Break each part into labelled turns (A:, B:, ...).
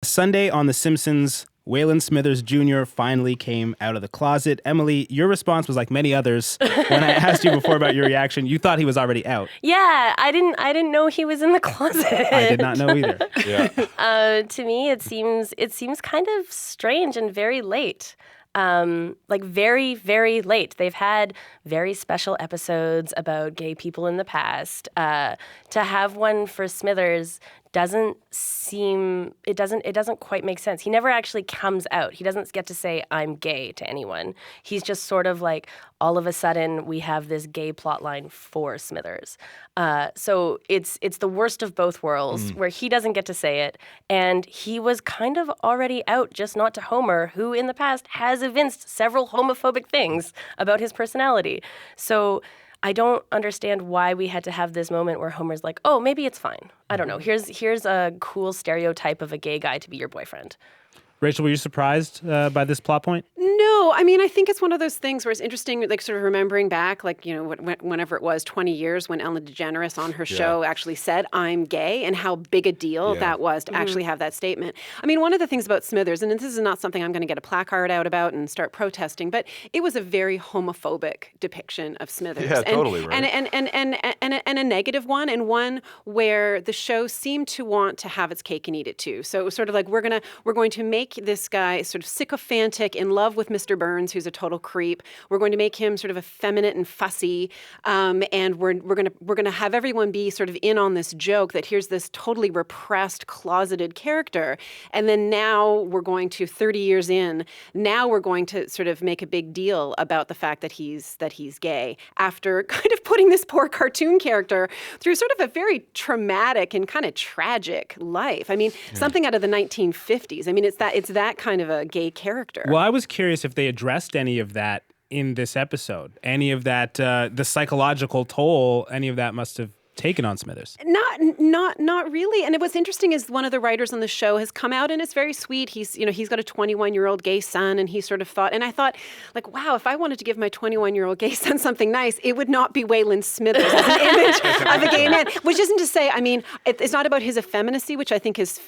A: Sunday on The Simpsons, Waylon Smithers Jr. finally came out of the closet. Emily, your response was like many others. When I asked you before about your reaction, you thought he was already out.
B: Yeah, I didn't know he was in the closet.
A: I did not know either.
C: Yeah.
B: To me, it seems kind of strange and very late. Like very, very late. They've had very special episodes about gay people in the past. To have one for Smithers doesn't quite make sense. He never actually comes out. He doesn't get to say, I'm gay to anyone. He's just sort of like, all of a sudden, we have this gay plotline for Smithers. So it's the worst of both worlds, where he doesn't get to say it, and he was kind of already out, just not to Homer, who in the past has evinced several homophobic things about his personality. So I don't understand why we had to have this moment where Homer's like, oh, maybe it's fine. I don't know. Here's a cool stereotype of a gay guy to be your boyfriend.
A: Rachel, were you surprised by this plot point?
D: No, I mean, I think it's one of those things where it's interesting, like sort of remembering back, like, you know, whenever it was 20 years when Ellen DeGeneres on her show actually said, I'm gay, and how big a deal that was to actually have that statement. I mean, one of the things about Smithers, and this is not something I'm going to get a placard out about and start protesting, but it was a very homophobic depiction of Smithers.
C: Yeah, totally, right.
D: And a negative one, and one where the show seemed to want to have its cake and eat it too. So it was sort of like, we're going to make this guy sort of sycophantic, in love with Mr. Burns, who's a total creep. We're going to make him sort of effeminate and fussy, and we're going to have everyone be sort of in on this joke that here's this totally repressed, closeted character, and then now we're going to 30 years in. Now we're going to sort of make a big deal about the fact that he's gay, after kind of putting this poor cartoon character through sort of a very traumatic and kind of tragic life. I mean, something out of the 1950s. I mean, it's that kind of a gay character.
A: Well, I was curious if they addressed any of that in this episode. Any of that, the psychological toll, any of that must have taken on Smithers.
D: Not really. And what's interesting is one of the writers on the show has come out, and it's very sweet. He's got a 21-year-old gay son, and he sort of thought, and I thought, like, wow, if I wanted to give my 21-year-old gay son something nice, it would not be Waylon Smithers as an image of a gay man. Which isn't to say, I mean, it's not about his effeminacy, which I think is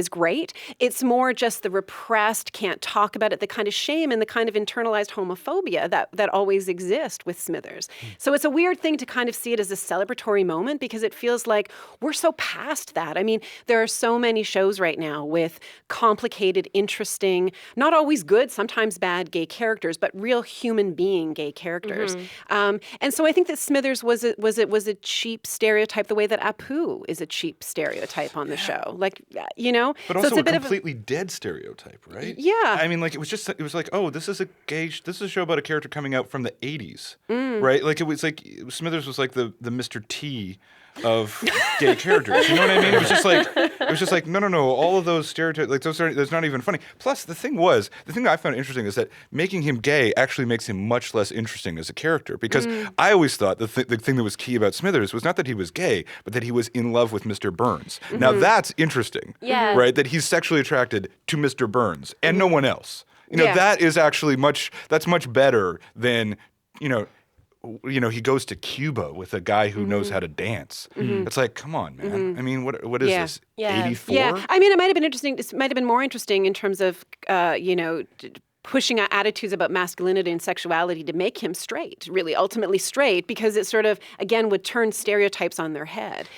D: great. It's more just the repressed, can't talk about it, the kind of shame and the kind of internalized homophobia that always exist with Smithers. So it's a weird thing to kind of see it as a celebratory moment, because it feels like we're so past that. I mean, there are so many shows right now with complicated, interesting, not always good, sometimes bad gay characters, but real human being gay characters. And so I think that Smithers was a cheap stereotype, the way that Apu is a cheap stereotype on the show. Like, you know?
C: But also a completely dead stereotype, right?
D: Yeah.
C: I mean, like, it was like, oh, this is a show about a character coming out from the 80s, right? Like, it was like, Smithers was like the Mr. T of gay characters. You know what I mean? It was just like, no, all of those stereotypes, like, that's not even funny. Plus, the thing that I found interesting is that making him gay actually makes him much less interesting as a character, because I always thought the thing that was key about Smithers was not that he was gay, but that he was in love with Mr. Burns. Now, that's interesting, right? That he's sexually attracted to Mr. Burns and no one else. You know, that is actually much better than, you know, he goes to Cuba with a guy who knows how to dance. It's like, come on, man. I mean, what is this? 84?
D: Yeah. I mean, it might have been interesting. It might have been more interesting in terms of, pushing out attitudes about masculinity and sexuality to make him straight, really ultimately straight, because it sort of, again, would turn stereotypes on their head.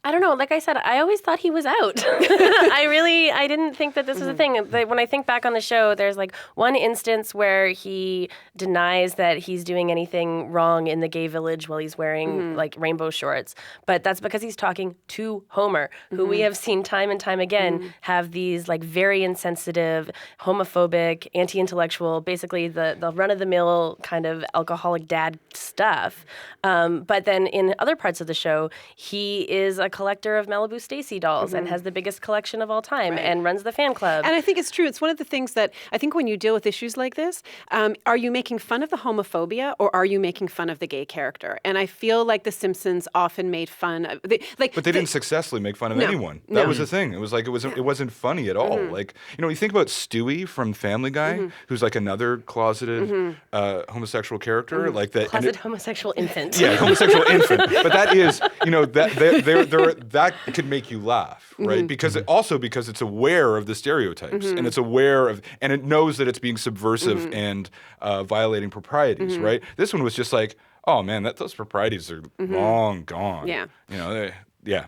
B: I don't know. Like I said, I always thought he was out. I didn't think that this was a thing. When I think back on the show, there's like one instance where he denies that he's doing anything wrong in the gay village while he's wearing like rainbow shorts. But that's because he's talking to Homer, who we have seen time and time again have these like very insensitive, homophobic, anti-intellectual, basically the run-of-the-mill kind of alcoholic dad stuff. But then in other parts of the show, he is a collector of Malibu Stacy dolls and has the biggest collection of all time and runs the fan club.
D: And I think it's true. It's one of the things that I think when you deal with issues like this, are you making fun of the homophobia or are you making fun of the gay character? And I feel like The Simpsons often made fun of... But
C: they didn't successfly make fun of anyone. That was the thing. It was like, it wasn't funny at all. Like, you know, you think about Stewie from Family Guy, who's like another closeted homosexual character. Like that.
B: Closeted homosexual infant.
C: Yeah, homosexual infant. But that is, you know, there where that could make you laugh, right? Because because it's aware of the stereotypes and it's aware of, and it knows that it's being subversive and violating proprieties, right? This one was just like, oh man, those proprieties are long gone.
D: Yeah.
C: You know, yeah.